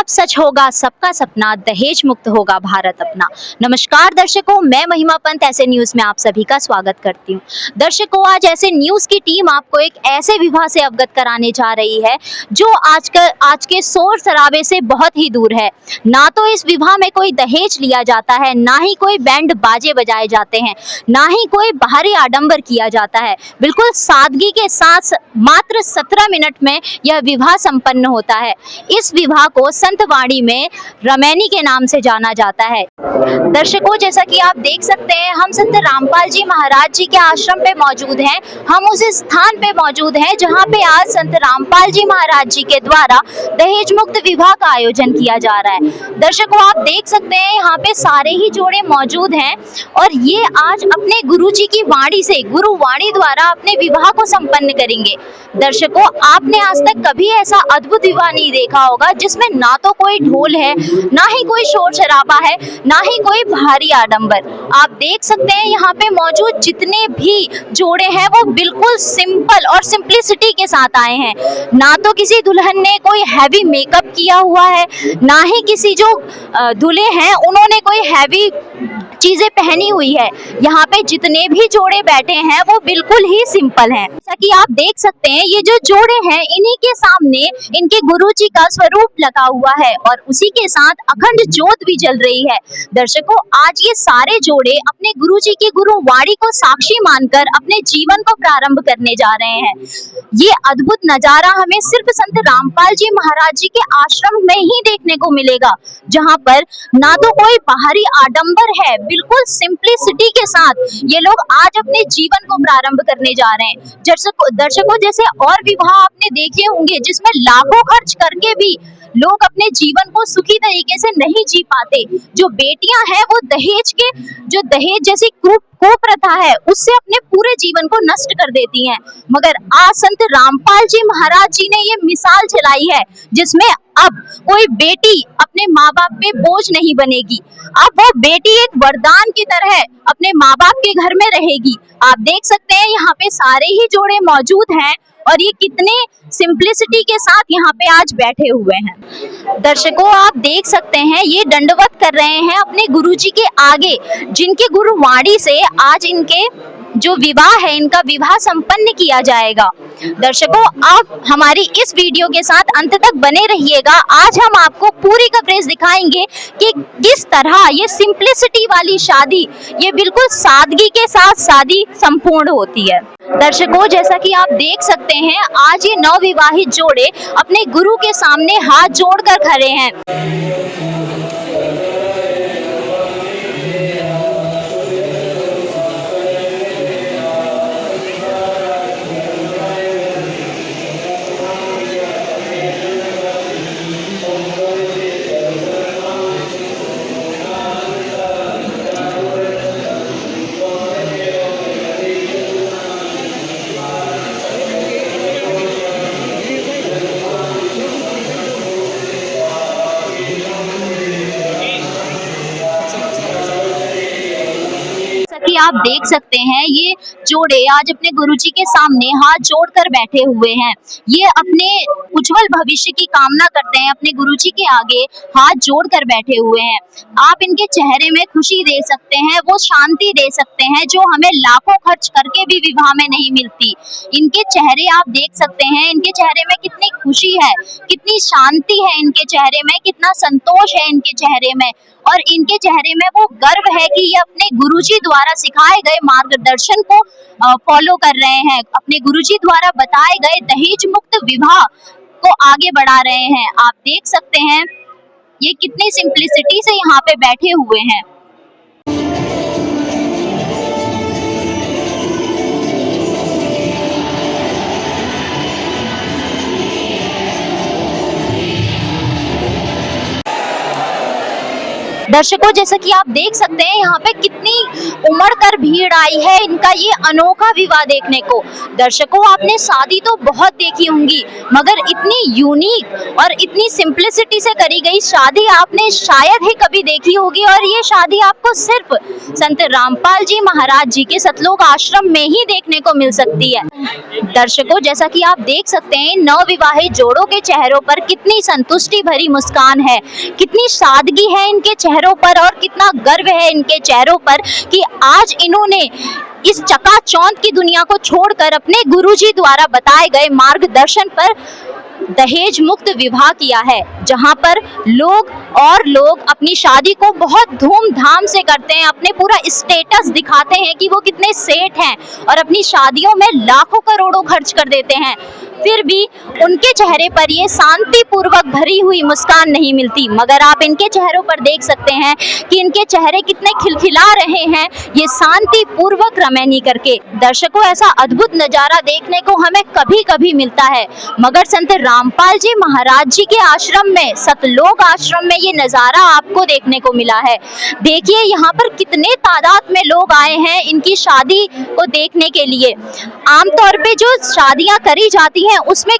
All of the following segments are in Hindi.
सब सच होगा सबका सपना, दहेज मुक्त होगा भारत अपना। नमस्कार दर्शकों, मैं महिमा पंत ऐसे न्यूज में आप सभी का स्वागत करती हूँ। दर्शकों, आज ऐसे न्यूज की टीम आपको एक ऐसे विवाह से अवगत कराने जा रही है जो आज के शोर शराबे से बहुत ही दूर है। ना तो इस विवाह में कोई दहेज लिया जाता है, ना ही कोई बैंड बाजे बजाए जाते हैं, ना ही कोई बाहरी आडंबर किया जाता है। बिल्कुल सादगी के साथ मात्र 17 मिनट में यह विवाह संपन्न होता है। इस विवाह को संत वाणी में रमैनी के नाम से जाना जाता है। दर्शकों, जैसा कि आप देख सकते हैं, हम संत रामपाल जी महाराज जी के आश्रम पे मौजूद हैं। हम उस स्थान पे मौजूद हैं जहां पे आज संत रामपाल जी महाराज जी के द्वारा दहेज मुक्त विवाह का आयोजन किया जा रहा है। दर्शकों, आप देख सकते हैं यहाँ पे सारे ही जोड़े मौजूद हैं और ये आज अपने गुरु जी की वाणी से, गुरु वाणी द्वारा अपने विवाह को संपन्न करेंगे। दर्शकों, आपने आज तक कभी ऐसा अद्भुत विवाह नहीं देखा होगा जिसमें ना तो कोई ढोल है, ना ही कोई शोर शराबा है, ना ही कोई भारी आडंबर। आप देख सकते हैं यहाँ पे मौजूद जितने भी जोड़े हैं वो बिल्कुल सिंपल और सिंपलिसिटी के साथ आए हैं। ना तो किसी दुल्हन ने कोई हैवी मेकअप किया हुआ है, ना ही किसी जो दूल्हे हैं उन्होंने कोई हैवी चीजें पहनी हुई है। यहाँ पे जितने भी जोड़े बैठे हैं वो बिल्कुल ही सिंपल हैं। जैसा कि आप देख सकते हैं, ये जो जोड़े हैं इन्हीं के सामने इनके गुरुजी का स्वरूप लगा हुआ है और उसी के साथ अखंड ज्योत भी जल रही है। दर्शकों, आज ये सारे जोड़े अपने गुरुजी की गुरु वाणी को साक्षी मानकर अपने जीवन को प्रारंभ करने जा रहे हैं। ये अद्भुत नजारा हमें सिर्फ संत रामपाल जी महाराज जी के आश्रम में ही देखने को मिलेगा, जहाँ पर ना तो कोई बाहरी आडंबर है, बिल्कुल सिंपलिसिटी के साथ ये लोग आज अपने जीवन को प्रारंभ करने जा रहे हैं। दर्शकों, जैसे और विवाह आपने देखे होंगे जिसमें लाखों खर्च करके भी लोग अपने जीवन को सुखी तरीके से नहीं जी पाते। जो बेटियां हैं वो दहेज जैसी कुप्रथा है उससे अपने पूरे जीवन को नष्ट कर देती हैं। मगर आज संत रामपाल जी महाराज जी ने ये मिसाल चलाई है जिसमें अब कोई बेटी अपने माँ बाप पे बोझ नहीं बनेगी। अब वो बेटी एक वरदान की तरह अपने माँ बाप के घर में रहेगी। आप देख सकते हैं यहाँ पे सारे ही जोड़े मौजूद हैं और ये कितने सिंपलिसिटी के साथ यहाँ पे आज बैठे हुए हैं। दर्शकों, आप देख सकते हैं ये दंडवत कर रहे हैं अपने गुरुजी के आगे, जिनके गुरु वाणी से आज इनके जो विवाह है इनका विवाह संपन्न किया जाएगा। दर्शकों, आप हमारी इस वीडियो के साथ अंत तक बने रहिएगा। आज हम आपको पूरी कवरेज दिखाएंगे कि किस तरह ये सिंपलिसिटी वाली शादी, ये बिल्कुल सादगी के साथ शादी संपूर्ण होती है। दर्शकों, जैसा कि आप देख सकते हैं, आज ये नवविवाहित जोड़े अपने गुरु के सामने हाथ जोड़कर खड़े हैं। कि आप देख सकते हैं ये जोड़े आज अपने गुरुजी के सामने हाथ जोड़कर बैठे हुए हैं। ये अपने उज्जवल भविष्य की कामना करते हैं, अपने गुरुजी के आगे हाथ जोड़कर बैठे हुए हैं। आप इनके चेहरे में खुशी दे सकते हैं, वो शांति दे सकते हैं जो हमें लाखों खर्च करके भी विवाह में नहीं मिलती। इनके चेहरे आप देख सकते हैं, इनके चेहरे में कितनी खुशी है, कितनी शांति है इनके चेहरे में, कितना संतोष है इनके चेहरे में और इनके चेहरे में वो गर्व है कि ये अपने गुरुजी द्वारा सिखाए गए मार्गदर्शन को फॉलो कर रहे हैं, अपने गुरुजी द्वारा बताए गए दहेज मुक्त विवाह को आगे बढ़ा रहे हैं। आप देख सकते हैं ये कितनी सिंपलिसिटी से यहाँ पे बैठे हुए हैं। दर्शकों, जैसा कि आप देख सकते हैं यहाँ पे कितनी उमड़ कर भीड़ आई है इनका ये अनोखा विवाह देखने को। दर्शकों, आपने शादी तो बहुत देखी होंगी, मगर इतनी यूनिक और इतनी सिंप्लिसिटी से करी गई शादी आपने शायद ही कभी देखी होगी। और ये शादी आपको सिर्फ संत रामपाल जी महाराज जी के सतलोक आश्रम में ही देखने को मिल सकती है। दर्शकों, जैसा कि आप देख सकते हैं नवविवाहित जोड़ों के चेहरों पर कितनी संतुष्टि भरी मुस्कान है, कितनी सादगी है इनके चेहरों पर और कितना गर्व है इनके चेहरों पर कि आज इन्होंने इस चकाचौंध की दुनिया को छोड़कर अपने गुरुजी द्वारा बताए गए मार्गदर्शन पर दहेज मुक्त विवाह किया है, जहां पर लोग अपनी शादी को बहुत धूमधाम से करते हैं, अपने पूरा स्टेटस दिखाते हैं कि वो कितने सेठ हैं और अपनी शादियों में लाखों करोड़ों खर्च कर देते हैं, फिर भी उनके चेहरे पर ये शांतिपूर्वक भरी हुई मुस्कान नहीं मिलती। मगर आप इनके चेहरों पर देख सकते हैं कि इनके चेहरे कितने खिलखिला रहे हैं ये शांतिपूर्वक रमैनी करके। दर्शकों, ऐसा अद्भुत नजारा देखने को हमें कभी कभी मिलता है, मगर संत रामपाल जी महाराज जी के आश्रम में, सतलोक आश्रम में ये नजारा आपको देखने को मिला है। देखिए यहाँ पर कितने तादाद में लोग आए हैं इनकी शादी को देखने के लिए। आमतौर पे जो शादियां करी जाती हैं उसमें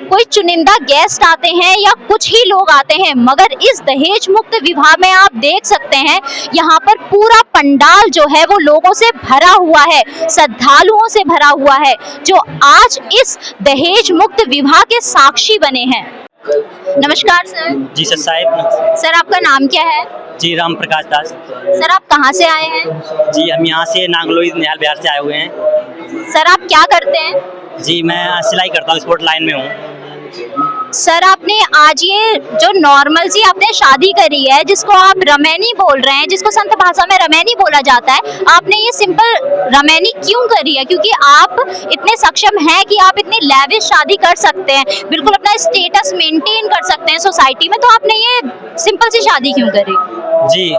कोई चुनिंदा गेस्ट आते हैं या कुछ ही लोग आते हैं, मगर इस दहेज मुक्त विवाह में आप देख सकते हैं यहाँ पर पूरा पंडाल जो है वो लोगों से भरा हुआ है, श्रद्धालुओं से भरा हुआ है, जो आज इस दहेज मुक्त विवाह के साक्षी बने हैं। नमस्कार सर। जी सर साहिब। सर, आपका नाम क्या है? जी राम प्रकाश दास। सर, आप कहाँ से आए हैं? जी हम यहाँ से नांगलोई निहाल बिहार से आए हुए हैं। सर, आप क्या करते हैं? जी मैं सिलाई करता हूँ, स्पोर्ट लाइन में हूँ। सर, आपने आज ये जो नॉर्मल सी आपने शादी करी है, जिसको आप रमैनी बोल रहे हैं, जिसको संत भाषा में रमैनी बोला जाता है, आपने ये सिंपल रमैनी क्यों करी है? क्योंकि आप इतने सक्षम हैं कि आप इतनी लैविश शादी कर सकते हैं, बिल्कुल अपना स्टेटस मेंटेन कर सकते हैं सोसाइटी में, तो आपने ये सिंपल सी शादी क्यों करी? जी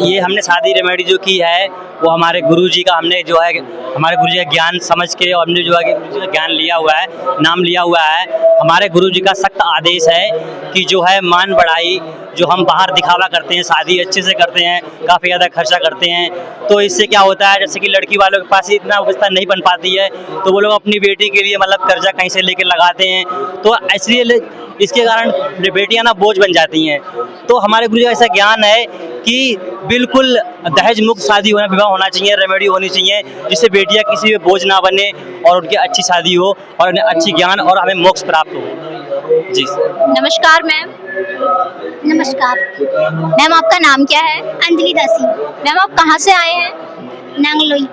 ये हमने शादी रेमेडी जो की है वो हमारे गुरुजी का, हमने जो है हमारे गुरुजी का ज्ञान समझ के और हमने जो है गुरुजी का ज्ञान लिया हुआ है, नाम लिया हुआ है। हमारे गुरुजी का सख्त आदेश है कि जो है मान बढ़ाई, जो हम बाहर दिखावा करते हैं, शादी अच्छे से करते हैं, काफ़ी ज़्यादा खर्चा करते हैं, तो इससे क्या होता है, जैसे कि लड़की वालों के पास इतना व्यवस्था नहीं बन पाती है, तो वो लोग अपनी बेटी के लिए मतलब कर्जा कहीं से लेकर लगाते हैं, तो इसलिए इसके कारण बेटियां ना बोझ बन जाती हैं। तो हमारे गुरु जी का ऐसा ज्ञान है कि बिल्कुल दहेज मुक्त शादी होना, विवाह होना चाहिए, रेमेडी होनी चाहिए, जिससे बेटियां किसी भी बोझ ना बने और उनकी अच्छी शादी हो और उन्हें अच्छी ज्ञान और हमें मोक्ष प्राप्त हो। जी नमस्कार मैम। नमस्कार मैम, आपका नाम क्या है? अंजलि दासी, मैम, आप कहाँ से आए हैं? नांगलोई।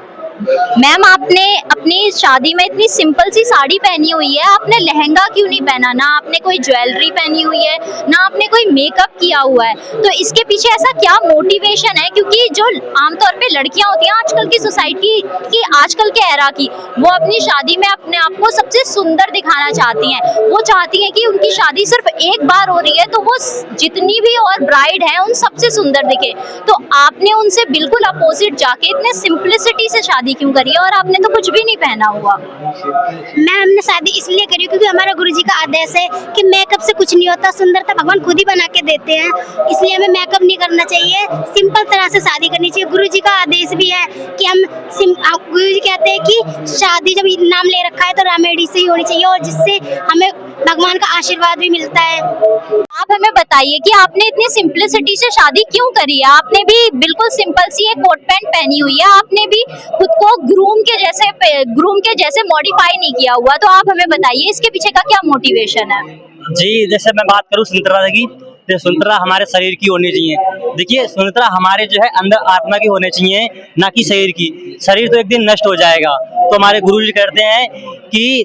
मैम, आपने अपनी शादी में इतनी सिंपल सी साड़ी पहनी हुई है, आपने लहंगा क्यों नहीं पहना? ना आपने कोई ज्वेलरी पहनी हुई है, ना आपने कोई मेकअप किया हुआ है, तो इसके पीछे ऐसा क्या मोटिवेशन है? क्योंकि जो आमतौर पे लड़कियां होती हैं आजकल की सोसाइटी की, आजकल के एरा की, वो अपनी शादी में अपने आप को सबसे सुंदर दिखाना चाहती हैं। वो चाहती हैं कि उनकी शादी सिर्फ एक बार हो रही है तो वो जितनी भी और ब्राइड हैं उन सबसे सुंदर दिखे, तो आपने उनसे बिल्कुल अपोजिट जाके इतने सिंप्लिसिटी से शादी क्यों करी है? और आपने तो कुछ भी नहीं पहना हुआ। मैम, हमने शादी इसलिए करी क्योंकि हमारा गुरुजी का आदेश है कि मेकअप से कुछ नहीं होता, सुंदरता भगवान खुद ही बना के देते हैं, इसलिए हमें मेकअप नहीं करना चाहिए, सिंपल तरह से शादी करनी चाहिए। गुरुजी का आदेश भी है कि गुरुजी कहते हैं कि शादी जब नाम ले रखा है तो रामेडी से ही होनी चाहिए, और जिससे हमें भगवान का आशीर्वाद भी मिलता है। आप हमें बताइए कि आपने इतनी सिंप्लिसिटी से शादी क्यों करी है? आपने भी बिल्कुल सिंपल सी एक कोट पैंट पहनी हुई है, आपने भी खुद को ग्रूम के जैसे मॉडिफाई नहीं किया हुआ, तो आप हमें बताइए इसके पीछे का क्या मोटिवेशन है? जी जैसे मैं बात करूँ सुंदरता की, तो सुंदरता हमारे शरीर की होनी चाहिए। देखिए सुंदरता हमारे जो है अंदर आत्मा की होनी चाहिए, ना कि शरीर की। शरीर तो एक दिन नष्ट हो जाएगा, तो हमारे गुरुजी कहते हैं कि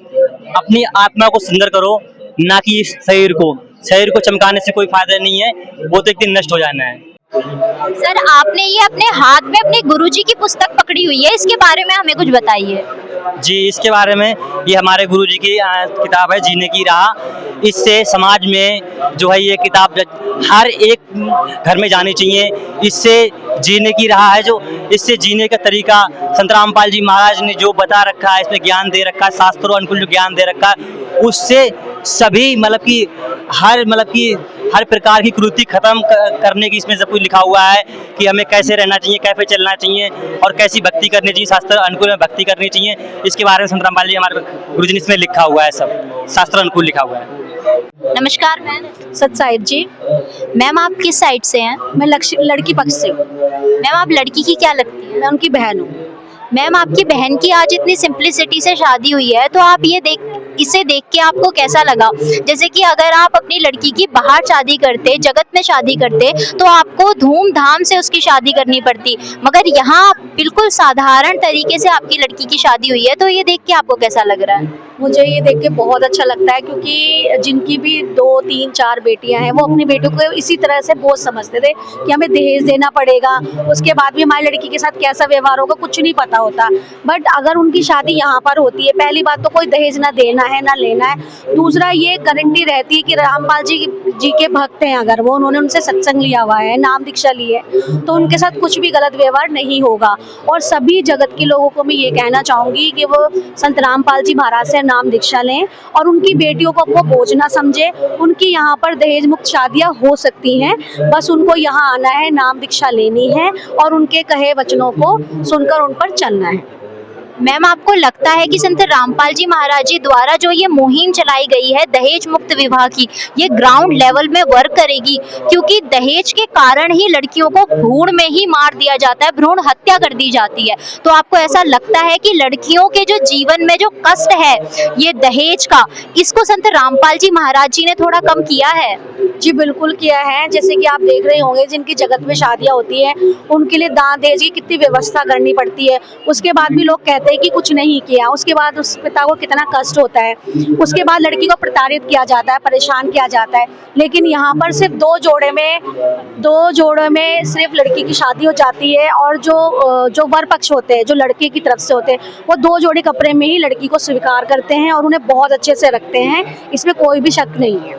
अपनी आत्मा को सुंदर करो, ना कि शरीर को। शरीर को चमकाने से कोई फायदा नहीं है, वो तो एक दिन नष्ट हो जाना है। सर, आपने ये अपने हाथ में अपने गुरुजी की पुस्तक पकड़ी हुई है, इसके बारे में हमें कुछ बताइए। जी इसके बारे में, ये हमारे गुरुजी की किताब है जीने की राह। इससे समाज में जो है ये किताब हर एक घर में जानी चाहिए। इससे जीने की राह है, जो इससे जीने का तरीका संत रामपाल जी महाराज ने जो बता रखा है, इसमें ज्ञान दे रखा है, शास्त्रों अनुकूल जो ज्ञान दे रखा है, उससे सभी मतलब कि हर मतलब कि हर प्रकार की कुरीति खत्म करने की इसमें सब कुछ लिखा हुआ है कि हमें कैसे रहना चाहिए, कैसे चलना चाहिए और कैसी भक्ति करनी चाहिए, शास्त्र अनुकूल में भक्ति करनी चाहिए। इसके बारे में संत रामपाल जी हमारे गुरुजी ने इसमें लिखा हुआ है, सब शास्त्र अनुकूल लिखा हुआ है। नमस्कार मैम। सत साहिब जी। मैम आप किस साइड से हैं? मैं लड़की पक्ष से हूँ। मैम आप लड़की की क्या लगती है? मैं उनकी बहन हूँ। मैम आपकी बहन की आज इतनी सिंप्लिसिटी से शादी हुई है, तो आप इसे देख के आपको कैसा लगा? जैसे कि अगर आप अपनी लड़की की बाहर शादी करते, जगत में शादी करते, तो आपको धूमधाम से उसकी शादी करनी पड़ती, मगर यहाँ बिल्कुल साधारण तरीके से आपकी लड़की की शादी हुई है, तो ये देख के आपको कैसा लग रहा है? मुझे ये देख के बहुत अच्छा लगता है, क्योंकि जिनकी भी 2, 3, 4 बेटियां हैं, वो अपनी बेटियों को इसी तरह से बोझ समझते थे कि हमें दहेज देना पड़ेगा, उसके बाद भी हमारी लड़की के साथ कैसा व्यवहार होगा कुछ नहीं पता होता। बट अगर उनकी शादी यहाँ पर होती है, पहली बात तो कोई दहेज ना देना है ना लेना है। दूसरा ये गारंटी रहती है कि रामपाल जी के भक्त हैं, अगर वो उन्होंने उनसे सत्संग लिया हुआ है, नाम दीक्षा ली है, तो उनके साथ कुछ भी गलत व्यवहार नहीं होगा। और सभी जगत के लोगों को मैं ये कहना चाहूँगी कि वो संत रामपाल जी महाराज से नाम दीक्षा लें और उनकी बेटियों को वो बोझ ना समझे। उनकी यहाँ पर दहेज मुक्त शादियाँ हो सकती हैं, बस उनको यहाँ आना है, नाम दीक्षा लेनी है और उनके कहे वचनों को सुनकर उन पर चलना है। मैम आपको लगता है कि संत रामपाल जी महाराज जी द्वारा जो ये मुहिम चलाई गई है दहेज मुक्त विवाह की, ये ग्राउंड लेवल में वर्क करेगी? क्योंकि दहेज के कारण ही लड़कियों को भ्रूण में ही मार दिया जाता है, भ्रूण हत्या कर दी जाती है। तो आपको ऐसा लगता है कि लड़कियों के जो जीवन में जो कष्ट है ये दहेज का, इसको संत रामपाल जी महाराज जी ने थोड़ा कम किया है? जी बिल्कुल किया है। जैसे कि आप देख रहे होंगे, जिनकी जगत में शादियाँ होती हैं उनके लिए दान दहेज की कितनी व्यवस्था करनी पड़ती है, उसके बाद भी लोग कहते हैं कि कुछ नहीं किया, उसके बाद उस पिता को कितना कष्ट होता है, उसके बाद लड़की को प्रताड़ित किया जाता है, परेशान किया जाता है। लेकिन यहाँ पर सिर्फ दो जोड़े में सिर्फ लड़की की शादी हो जाती है और जो वर पक्ष होते हैं, जो लड़के की तरफ से होते हैं, वो 2 जोड़े कपड़े में ही लड़की को स्वीकार करते हैं और उन्हें बहुत अच्छे से रखते हैं, इसमें कोई भी शक नहीं है।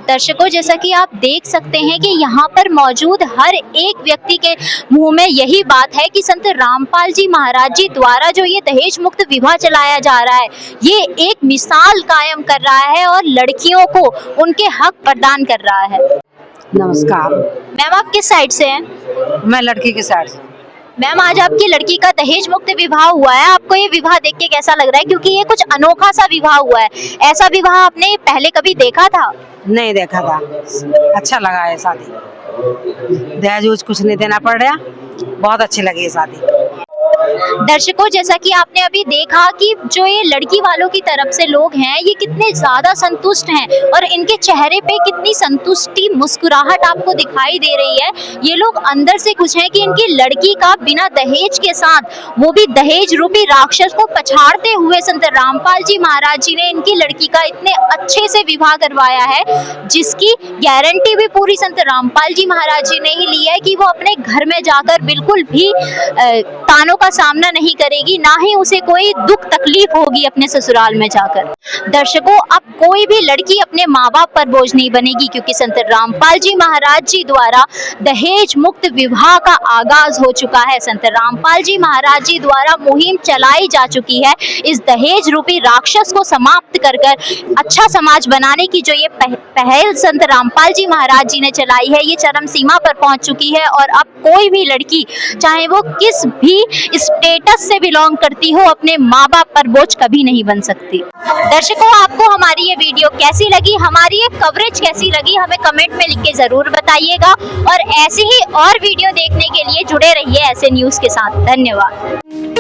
दर्शकों, जैसा कि आप देख सकते हैं कि यहाँ पर मौजूद हर एक व्यक्ति के मुंह में यही बात है कि संत रामपाल जी महाराज जी द्वारा जो ये दहेज मुक्त विवाह चलाया जा रहा है, ये एक मिसाल कायम कर रहा है और लड़कियों को उनके हक प्रदान कर रहा है। नमस्कार। मैम आप किस साइड से हैं? मैं लड़की के साइड से। मैम आज आपकी लड़की का दहेज मुक्त विवाह हुआ है, आपको ये विवाह देख के कैसा लग रहा है? क्योंकि ये कुछ अनोखा सा विवाह हुआ है, ऐसा विवाह आपने पहले कभी देखा था? नहीं देखा था, अच्छा लगा है शादी, दहेज कुछ नहीं देना पड़ रहा, बहुत अच्छी लगी है शादी। दर्शकों, जैसा कि आपने अभी देखा कि जो ये लड़की वालों की तरफ से लोग हैं, ये कितने ज्यादा संतुष्ट हैं और इनके चेहरे पे कितनी संतुष्टि, मुस्कुराहट आपको दिखाई दे रही है। ये लोग अंदर से खुश हैं कि इनकी लड़की का बिना दहेज के साथ, वो भी दहेज रूपी राक्षस को पछाड़ते हुए, संत रामपाल जी महाराज जी ने इनकी लड़की का इतने अच्छे से विवाह करवाया है, जिसकी गारंटी भी पूरी संत रामपाल जी महाराज जी ने ही ली है कि वो अपने घर में जाकर बिल्कुल भी तानों का सामना नहीं करेगी, ना ही उसे कोई दुख तकलीफ होगी अपने ससुराल में जाकर। दर्शकों, अब कोई भी लड़की अपने माँ बाप पर बोझ नहीं बनेगी, क्योंकि संत रामपाल जी महाराज जी द्वारा दहेज मुक्त विवाह का आगाज हो चुका है। संत रामपाल जी महाराज जी द्वारा मुहिम चलाई जा चुकी है इस दहेज रूपी राक्षस को समाप्त कर अच्छा समाज बनाने की जो ये पहल संत रामपाल जी महाराज जी ने चलाई है, ये चरम सीमा पर पहुंच चुकी है और अब कोई भी लड़की, चाहे वो किस भी स्टेटस से बिलोंग करती हो, अपने माँ बाप पर बोझ कभी नहीं बन सकती। दर्शकों, आपको हमारी ये वीडियो कैसी लगी, हमारी ये कवरेज कैसी लगी, हमें कमेंट में लिख के जरूर बताइएगा और ऐसे ही और वीडियो देखने के लिए जुड़े रहिए ऐसे न्यूज़ के साथ। धन्यवाद।